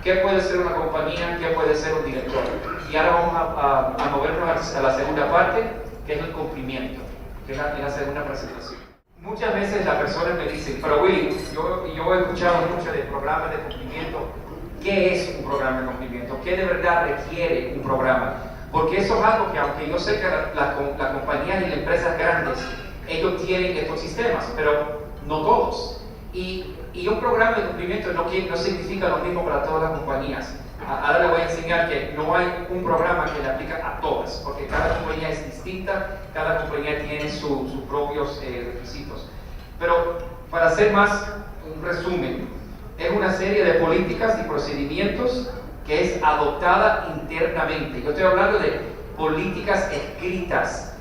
¿Qué puede ser una compañía? ¿Qué puede ser un director? Y ahora vamos a movernos a la segunda parte, que es el cumplimiento, que es la segunda presentación. Muchas veces las personas me dicen, pero Willy, yo he escuchado mucho de programas de cumplimiento. ¿Qué es un programa de cumplimiento? ¿Qué de verdad requiere un programa? Porque eso es algo que, aunque yo sé que las compañías y las empresas grandes, ellos tienen estos sistemas, pero no todos. Y un programa de cumplimiento no significa lo mismo para todas las compañías. Ahora les voy a enseñar que no hay un programa que le aplica a todas, porque cada compañía es distinta, cada compañía tiene sus propios requisitos. Pero para hacer más un resumen, es una serie de políticas y procedimientos que es adoptada internamente. Yo estoy hablando de políticas escritas,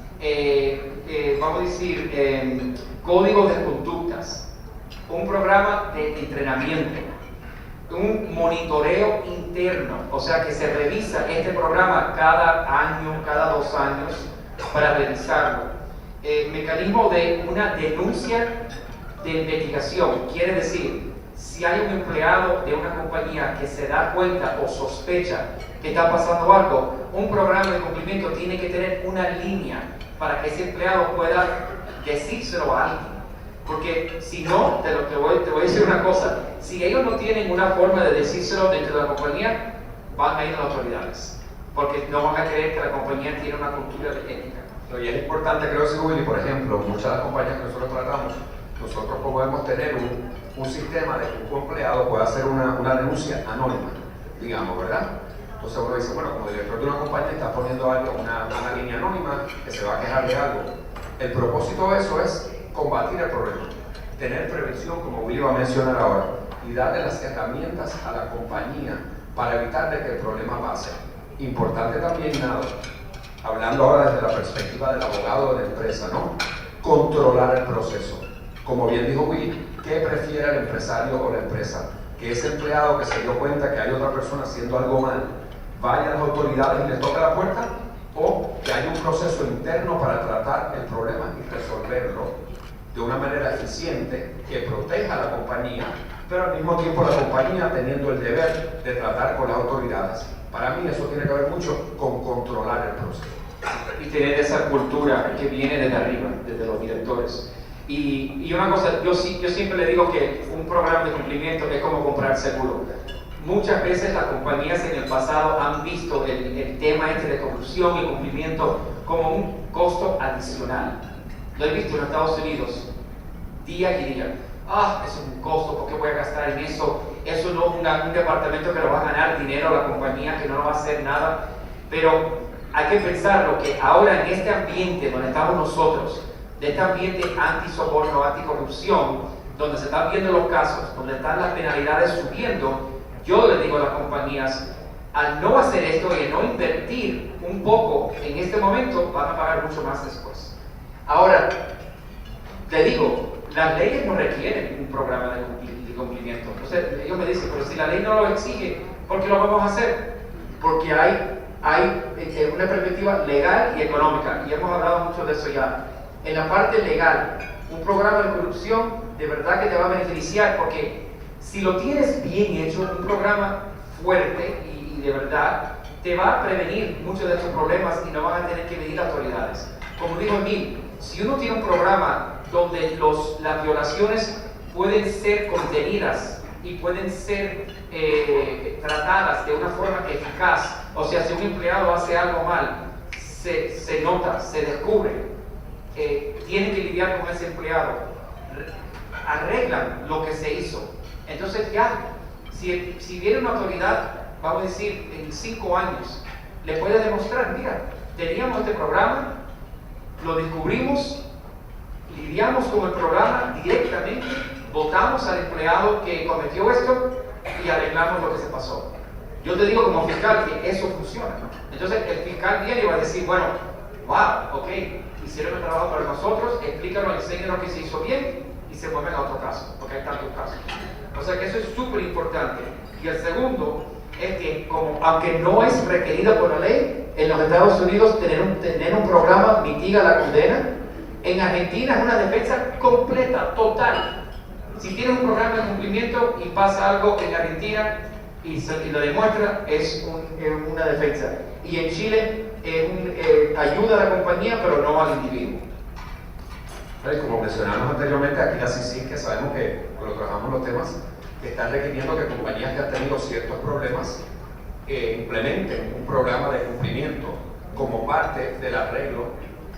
vamos a decir, códigos de conductas, un programa de entrenamiento, un monitoreo interno, o sea que se revisa este programa cada año, cada 2 años para revisarlo. Mecanismo de una denuncia de investigación, quiere decir, si hay un empleado de una compañía que se da cuenta o sospecha que está pasando algo, un programa de cumplimiento tiene que tener una línea para que ese empleado pueda decírselo a alguien. Porque si no, te voy a decir una cosa, si ellos no tienen una forma de decírselo dentro de la compañía, van a ir a las autoridades, porque no van a creer que la compañía tiene una cultura de ética. Y es importante, creo que Willy, por ejemplo, muchas de las compañías que nosotros tratamos, nosotros podemos tener un sistema de que un empleado pueda hacer una denuncia anónima, digamos, ¿verdad? Entonces uno dice, bueno, como director de una compañía está poniendo algo, una línea anónima que se va a quejar de algo. El propósito de eso es combatir el problema, tener prevención, como Willy va a mencionar ahora, y darle las herramientas a la compañía para evitar de que el problema pase. Importante también, hablando ahora desde la perspectiva del abogado de la empresa, ¿no? Controlar el proceso. Como bien dijo Willy, ¿qué prefiere el empresario o la empresa? Que ese empleado que se dio cuenta que hay otra persona haciendo algo mal, vaya a las autoridades y le toque la puerta, o que haya un proceso interno para tratar el problema y resolverlo de una manera eficiente que proteja a la compañía, pero al mismo tiempo la compañía teniendo el deber de tratar con las autoridades. Para mí eso tiene que ver mucho con controlar el proceso. Y tener esa cultura que viene desde arriba, desde los directores. Y una cosa, yo siempre le digo que un programa de cumplimiento es como comprar seguro. Muchas veces las compañías en el pasado han visto el tema de corrupción y cumplimiento como un costo adicional. Lo he visto en Estados Unidos, día y día. Eso es un costo, ¿por qué voy a gastar en eso? Eso no es un departamento que no va a ganar dinero a la compañía, que no va a hacer nada. Pero hay que pensar lo que ahora en este ambiente donde estamos nosotros, de este ambiente anti-soborno, anticorrupción, donde se están viendo los casos, donde están las penalidades subiendo, yo le digo a las compañías, al no hacer esto y no invertir un poco en este momento, van a pagar mucho más después. Ahora, te digo, las leyes no requieren un programa de cumplimiento. Entonces, ellos me dicen, pero si la ley no lo exige, ¿por qué lo vamos a hacer? Porque hay una perspectiva legal y económica, y hemos hablado mucho de eso ya. En la parte legal, un programa de corrupción de verdad que te va a beneficiar, porque si lo tienes bien hecho, un programa fuerte y de verdad, te va a prevenir muchos de estos problemas y no van a tener que medir las autoridades. Como dijo Emil, si uno tiene un programa donde las violaciones pueden ser contenidas y pueden ser tratadas de una forma eficaz, o sea, si un empleado hace algo mal, se nota, se descubre, tienen que lidiar con ese empleado, arreglan lo que se hizo. Entonces ya, si viene una autoridad, vamos a decir, en 5 años, le puede demostrar, mira, teníamos este programa, lo descubrimos, lidiamos con el programa directamente, votamos al empleado que cometió esto y arreglamos lo que se pasó. Yo te digo como fiscal que eso funciona. Entonces el fiscal viene y va a decir, bueno, wow, ok, hicieron el trabajo para nosotros, explícanos, enséñanos que se hizo bien y se mueven a otro caso, porque hay tantos casos. O sea que eso es súper importante. Y el segundo es que, aunque no es requerido por la ley, en los Estados Unidos tener un programa mitiga la condena. En Argentina es una defensa completa, total. Si tienes un programa de cumplimiento y pasa algo en Argentina y lo demuestra, es una defensa. Y en Chile ayuda a la compañía, pero no al individuo. Como mencionamos anteriormente, aquí la CICIG, que sabemos que cuando trabajamos los temas, están requiriendo que compañías que han tenido ciertos problemas implementen un programa de cumplimiento como parte del arreglo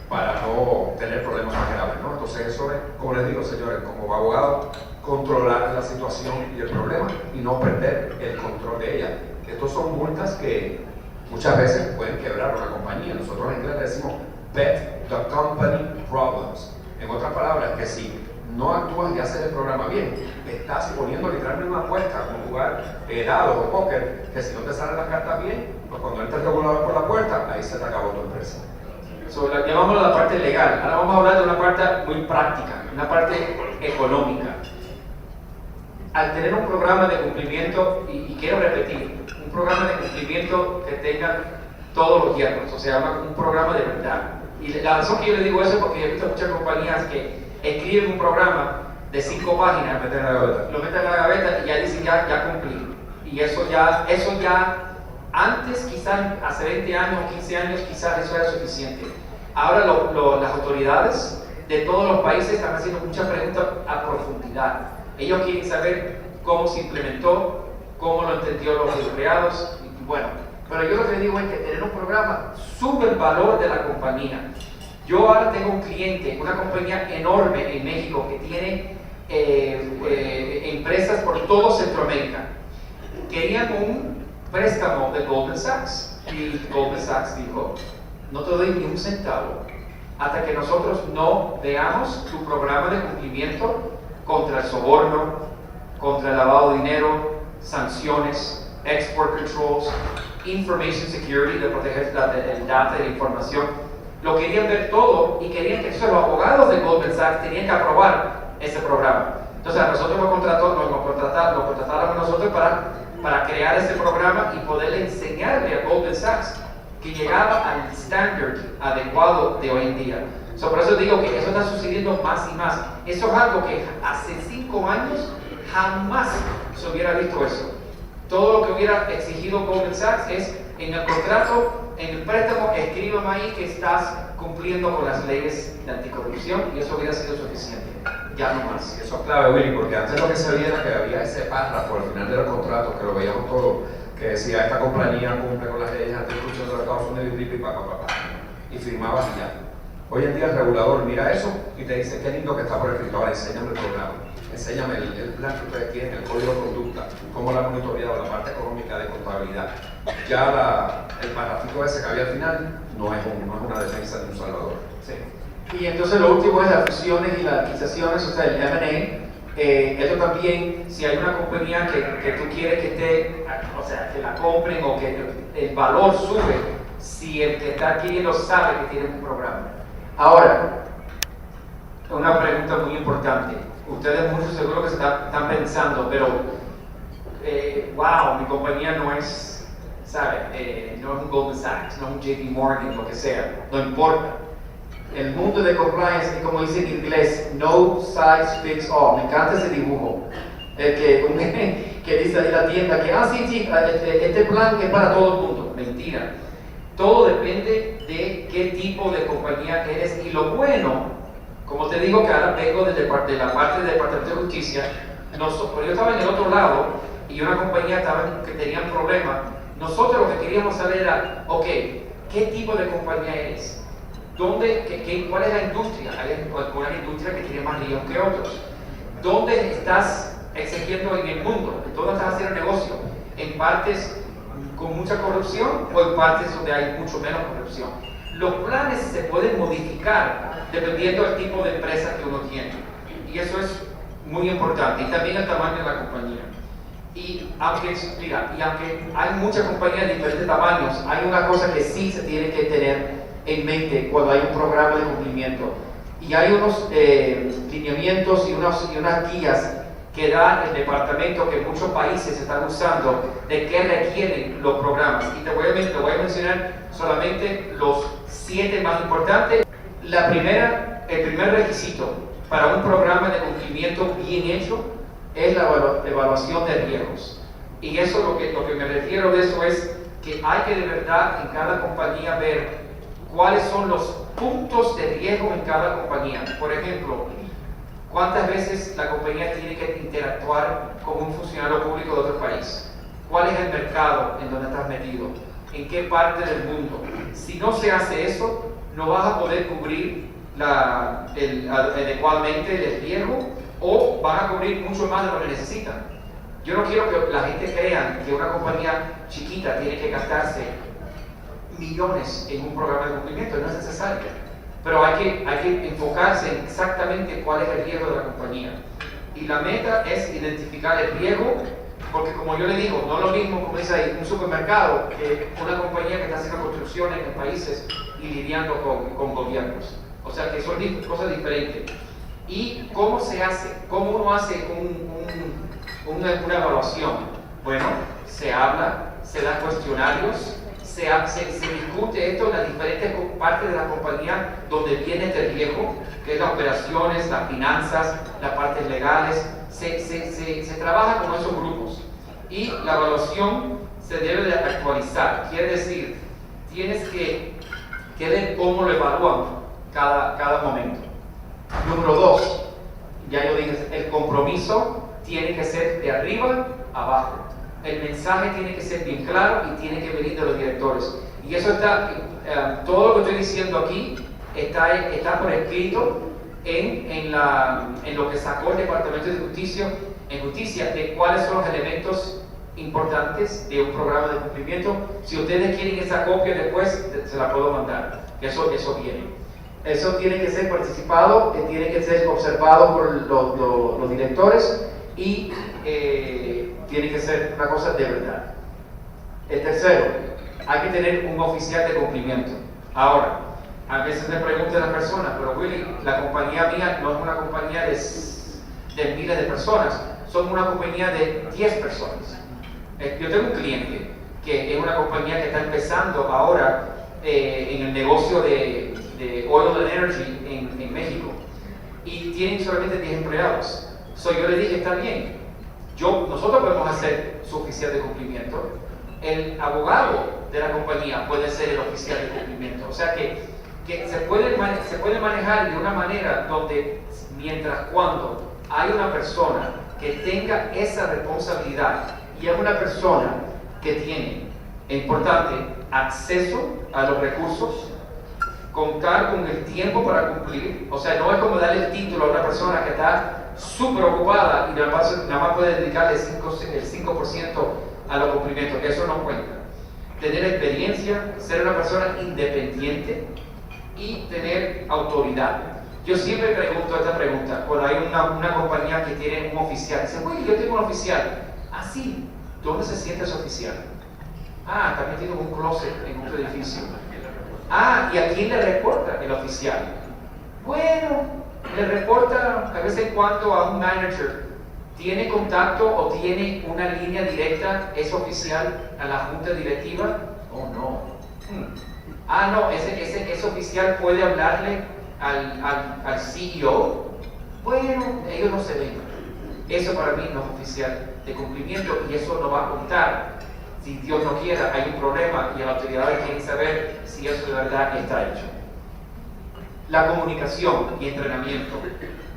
para no tener problemas más graves, ¿no? Entonces eso es, como les digo, señores, como abogado, controlar la situación y el problema y no perder el control de ella. Estos son multas que muchas veces pueden quebrar una compañía. Nosotros en inglés le decimos bet the company problems. En otras palabras, que si no actúas y haces el programa bien, estás poniendo literalmente una apuesta, un jugar dados o póker, que si no te salen las cartas bien, pues cuando entra el regulador por la puerta, ahí se te acabó tu empresa. Llamámoslo la parte legal. Ahora vamos a hablar de una parte muy práctica, una parte económica. Al tener un programa de cumplimiento, y quiero repetir, un programa de cumplimiento que tenga todos los hierros, o sea, un programa de verdad. Y la razón que yo le digo eso es porque he visto muchas compañías que escriben un programa de 5 páginas, lo meten en la gaveta y ya dicen ya cumplí. Y eso ya antes, quizás hace 20 años o 15 años, quizás eso era suficiente. Ahora las autoridades de todos los países están haciendo muchas preguntas a profundidad. Ellos quieren saber cómo se implementó, cómo lo entendió los empleados, y bueno. Pero yo lo que digo es que tener un programa sube el valor de la compañía. Yo ahora tengo un cliente, una compañía enorme en México que tiene empresas por todo Centroamérica. Querían un préstamo de Goldman Sachs y Goldman Sachs dijo, no te doy ni un centavo hasta que nosotros no veamos tu programa de cumplimiento contra el soborno, contra el lavado de dinero, sanciones, export controls, information security, de proteger el data y la información. Lo querían ver todo y querían que esos los abogados de Goldman Sachs tenían que aprobar ese programa. Entonces a nosotros nos contrataron a nosotros para crear ese programa y poderle enseñarle a Goldman Sachs que llegaba al estándar adecuado de hoy en día. Por eso digo que eso está sucediendo más y más. Eso es algo que hace 5 años jamás se hubiera visto eso. Todo lo que hubiera exigido Goldman Sachs es en el contrato, en el préstamo, escríbame ahí que estás cumpliendo con las leyes de anticorrupción y eso hubiera sido suficiente. Ya no más. Eso es clave, Willy, porque antes lo que se veía era que había ese párrafo al final del contrato, que lo veíamos todo, que decía esta compañía cumple con las leyes anticorrupción de los Estados Unidos y firmabas y ya. Hoy en día el regulador mira eso y te dice qué lindo que está por escrito, ahora enséñame el programa, enséñame el plan que ustedes tienen, el código de conducta, cómo la monitoreado, la parte económica de contabilidad. ya el parrafito ese que había al final no es una defensa de un salvador. Sí. Y entonces lo último es las fusiones y las adquisiciones, o sea, el M&A. Esto también, si hay una compañía que tú quieres que esté, o sea, que la compren o que el valor sube, si el que está adquiriendo sabe que tiene un programa. Ahora, una pregunta muy importante. Ustedes muchos seguro que se están pensando, pero, wow, mi compañía no es, ¿sabe? No es un Goldman Sachs, no es un JP Morgan, lo que sea, no importa. El mundo de compliance, como dice en inglés, no size fits all. Me encanta ese dibujo. Que dice ahí la tienda que, sí, este plan es para todo el mundo. Mentira. Todo depende de qué tipo de compañía eres. Y lo bueno, como te digo que ahora vengo de la parte del Departamento de Justicia, pero yo estaba en el otro lado y una compañía que tenían problemas. Nosotros lo que queríamos saber era, ok, ¿qué tipo de compañía eres? ¿Cuál es la industria? Hay algunas industrias que tienen más riesgo que otros. ¿Dónde estás exigiendo en el mundo? ¿Dónde estás haciendo negocio? ¿En partes con mucha corrupción o en partes donde hay mucho menos corrupción? Los planes se pueden modificar dependiendo del tipo de empresa que uno tiene. Y eso es muy importante. Y también el tamaño de la compañía. Y aunque hay muchas compañías de diferentes tamaños, hay una cosa que sí se tiene que tener en mente cuando hay un programa de cumplimiento. Y hay unos lineamientos y unas guías que da el departamento que muchos países están usando de qué requieren los programas. Y te voy a mencionar solamente los 7 más importantes. El primer requisito para un programa de cumplimiento bien hecho es la evaluación de riesgos. Y eso lo que me refiero de eso es que hay que de verdad en cada compañía ver cuáles son los puntos de riesgo en cada compañía. Por ejemplo, ¿cuántas veces la compañía tiene que interactuar con un funcionario público de otro país? ¿Cuál es el mercado en donde estás metido? ¿En qué parte del mundo? Si no se hace eso, no vas a poder cubrir adecuadamente el riesgo o van a cubrir mucho más de lo que necesitan. Yo no quiero que la gente crea que una compañía chiquita tiene que gastarse millones en un programa de cumplimiento, no es necesario. Pero hay que enfocarse en exactamente cuál es el riesgo de la compañía. Y la meta es identificar el riesgo, porque como yo le digo, no es lo mismo como dice ahí, un supermercado que una compañía que está haciendo construcciones en países y lidiando con gobiernos. O sea que son cosas diferentes. ¿Y cómo se hace? ¿Cómo uno hace una evaluación? Bueno, se habla, se dan cuestionarios, se discute esto en las diferentes partes de la compañía donde viene este riesgo, que es las operaciones, las finanzas, las partes legales. Se trabaja con esos grupos y la evaluación se debe de actualizar. Quiere decir, tienes que ver cómo lo evalúan cada momento. Número 2, ya yo dije, el compromiso tiene que ser de arriba a abajo. El mensaje tiene que ser bien claro y tiene que venir de los directores. Y eso está, todo lo que estoy diciendo aquí está por escrito en lo que sacó el Departamento de Justicia de cuáles son los elementos importantes de un programa de cumplimiento. Si ustedes quieren esa copia después, se la puedo mandar. Eso viene. Eso tiene que ser participado, tiene que ser observado por los directores y tiene que ser una cosa de verdad. El tercero, hay que tener un oficial de cumplimiento. Ahora, a veces me preguntan las personas, pero Willy, la compañía mía no es una compañía de miles de personas, somos una compañía de 10 personas. Yo tengo un cliente que es una compañía que está empezando ahora en el negocio de oil and energy en México y tienen solamente 10 empleados. Yo le dije, está bien, nosotros podemos hacer su oficial de cumplimiento, el abogado de la compañía puede ser el oficial de cumplimiento. O sea que se puede manejar de una manera donde cuando hay una persona que tenga esa responsabilidad y es una persona que tiene, es importante, acceso a los recursos, contar con el tiempo para cumplir. O sea, no es como darle el título a una persona que está súper ocupada y nada más puede dedicarle el 5% a los cumplimientos, que eso no cuenta. tener experiencia, ser una persona independiente y tener autoridad. Yo siempre pregunto esta pregunta, cuando hay una compañía que tiene un oficial, dice, bueno, yo tengo un oficial. Ah, sí, ¿dónde se siente ese oficial? Ah, está metido en un closet en otro edificio. Ah, ¿y a quién le reporta el oficial? Bueno, le reporta de vez en cuando a un manager. ¿Tiene contacto o tiene una línea directa ese oficial a la junta directiva? Oh, no. Ah, no, ese oficial puede hablarle al CEO. Bueno, ellos no se ven. Eso para mí no es oficial de cumplimiento y eso no va a contar. Si Dios no quiera, hay un problema y las autoridades quieren saber si eso de verdad está hecho. La comunicación y entrenamiento,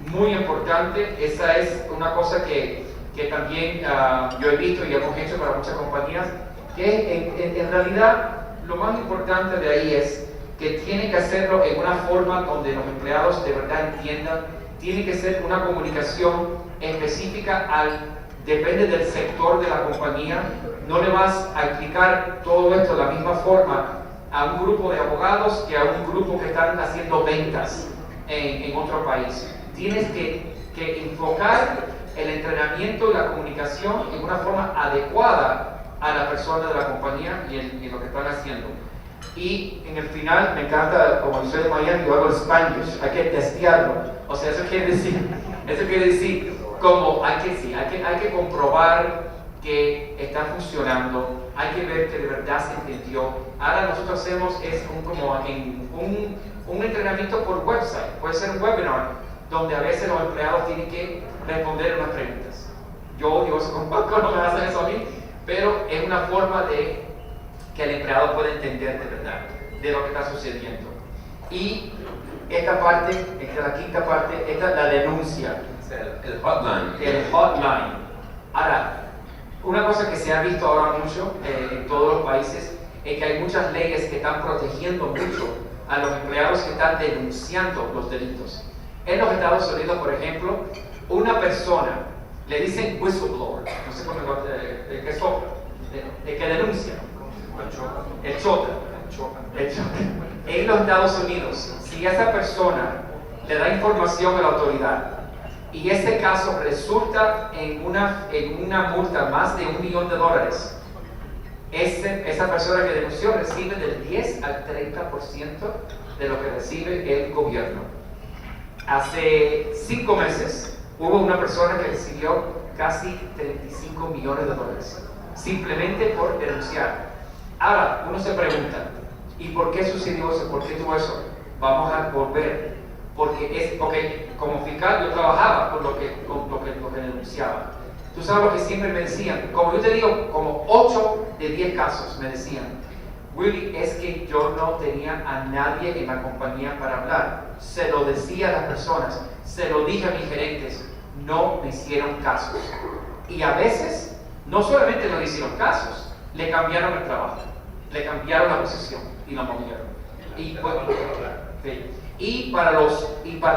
muy importante. Esa es una cosa que también yo he visto y hemos hecho para muchas compañías, que en realidad lo más importante de ahí es que tiene que hacerlo en una forma donde los empleados de verdad entiendan. Tiene que ser una comunicación específica depende del sector de la compañía. No le vas a explicar todo esto de la misma forma a un grupo de abogados que a un grupo que están haciendo ventas en otro país. Tienes que enfocar el entrenamiento y la comunicación en una forma adecuada a la persona de la compañía y en lo que están haciendo. Y en el final, me encanta, como soy de Miami, yo hago el Spanish, hay que testearlo. O sea, eso quiere decir, como hay que comprobar que está funcionando, hay que ver que de verdad se entendió. Ahora nosotros hacemos un entrenamiento por website, puede ser un webinar, donde a veces los empleados tienen que responder unas preguntas. Yo odio eso con Paco, no me hacen eso a mí, pero es una forma de que el empleado pueda entender de verdad de lo que está sucediendo. Y esta parte, la quinta parte, esta es la denuncia. El hotline. El hotline. Ahora, una cosa que se ha visto ahora mucho en todos los países es que hay muchas leyes que están protegiendo mucho a los empleados que están denunciando los delitos. En los Estados Unidos, por ejemplo, una persona, le dicen whistleblower, no sé cómo que sopla, el que denuncia, el chota. En los Estados Unidos, si esa persona le da información a la autoridad y ese caso resulta en una multa más de $1 millón, esa persona que denunció recibe del 10 al 30% de lo que recibe el gobierno. Hace 5 meses hubo una persona que recibió casi $35 millones simplemente por denunciar. Ahora, uno se pregunta, ¿y por qué sucedió eso? ¿Por qué tuvo eso? Vamos a volver. Porque como fiscal yo trabajaba con lo que denunciaba. Tú sabes lo que siempre me decían, como yo te digo, como 8 de 10 casos me decían, Willy, es que yo no tenía a nadie en la compañía para hablar. Se lo decía a las personas, se lo dije a mis gerentes, no me hicieron casos. Y a veces, no solamente no le hicieron casos, le cambiaron el trabajo, le cambiaron la posición y lo movieron. Y para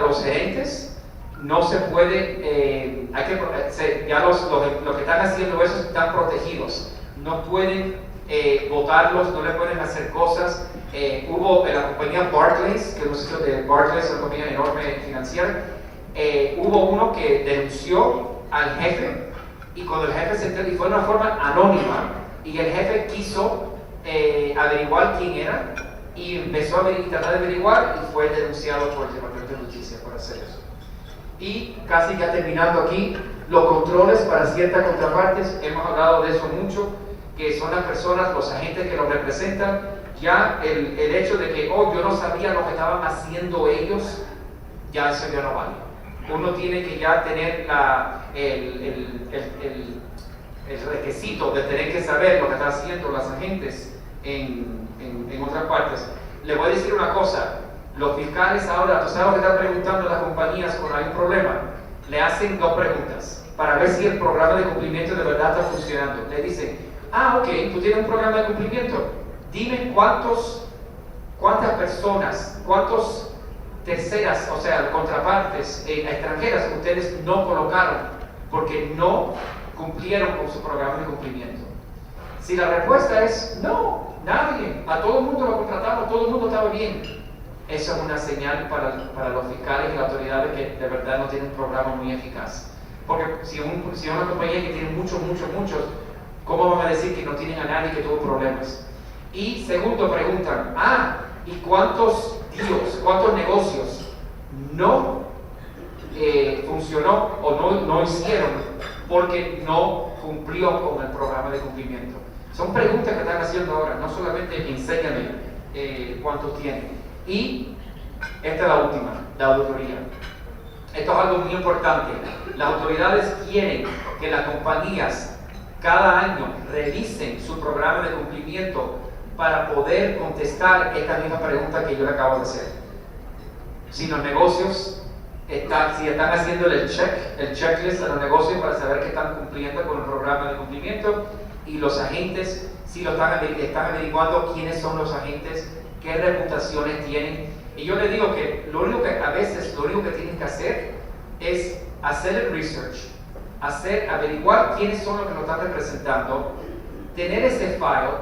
los gerentes no se puede, los que están haciendo eso están protegidos, no pueden votarlos, no le pueden hacer cosas. Hubo en la compañía Barclays, que es una compañía enorme financiera, hubo uno que denunció al jefe y cuando el jefe se enteró, y fue de una forma anónima, y el jefe quiso averiguar quién era y empezó a tratar de averiguar y fue denunciado por el Departamento de Justicia por hacer eso. Y casi ya terminando aquí, los controles para ciertas contrapartes, hemos hablado de eso mucho, que son las personas, los agentes que los representan. Ya el hecho de que, yo no sabía lo que estaban haciendo ellos, ya eso ya no vale. Uno tiene que ya tener el requisito de tener que saber lo que están haciendo los agentes en otras partes. Le voy a decir una cosa, los fiscales ahora, ¿tú sabes lo que están preguntando a las compañías cuando hay un problema? Le hacen 2 preguntas para ver si el programa de cumplimiento de verdad está funcionando. Le dicen, ok, tú tienes un programa de cumplimiento, dime cuántas personas, cuántas terceras, o sea, contrapartes extranjeras ustedes no colocaron porque no cumplieron con su programa de cumplimiento. Si la respuesta es no, nadie, a todo el mundo lo contratamos, todo el mundo estaba bien, eso es una señal para los fiscales y las autoridades que de verdad no tienen un programa muy eficaz. Porque si una compañía que tiene muchos, ¿cómo van a decir que no tienen a nadie que tuvo problemas? Y segundo, preguntan, ¿y cuántos deals, cuántos negocios no funcionó o no hicieron porque no cumplió con el programa de cumplimiento? Son preguntas que están haciendo ahora, no solamente enséñame cuántos tienen. Y esta es la última, la auditoría. Esto es algo muy importante. Las autoridades quieren que las compañías cada año revisen su programa de cumplimiento para poder contestar esta misma pregunta que yo le acabo de hacer. Si los negocios si están haciéndole el checklist a los negocios para saber que están cumpliendo con el programa de cumplimiento, y los agentes, si están averiguando quiénes son los agentes, qué reputaciones tienen. Y yo les digo que a veces lo único que tienen que hacer es hacer el research, averiguar quiénes son los que lo están representando, tener ese file,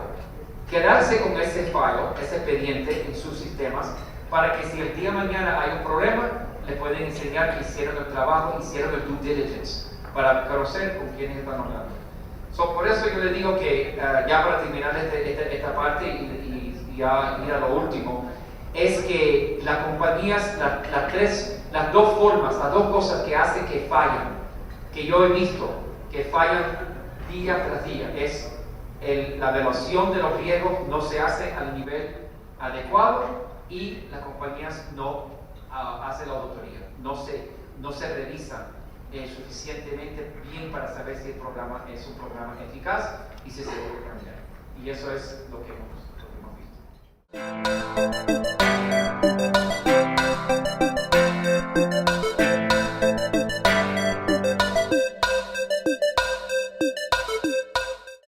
quedarse con ese file, ese expediente en sus sistemas, para que si el día de mañana hay un problema, le pueden enseñar que hicieron el trabajo, hicieron el due diligence, para conocer con quiénes están hablando. Por eso yo les digo que, ya para terminar esta parte y ya ir a lo último, es que las compañías, las dos formas, las dos cosas que hacen que fallan, que yo he visto que fallan día tras día, es la evaluación de los riesgos no se hace al nivel adecuado y las compañías no hacen la auditoría, no se revisan suficientemente bien para saber si el programa es un programa eficaz y si se debe cambiar. Y eso es lo que hemos visto.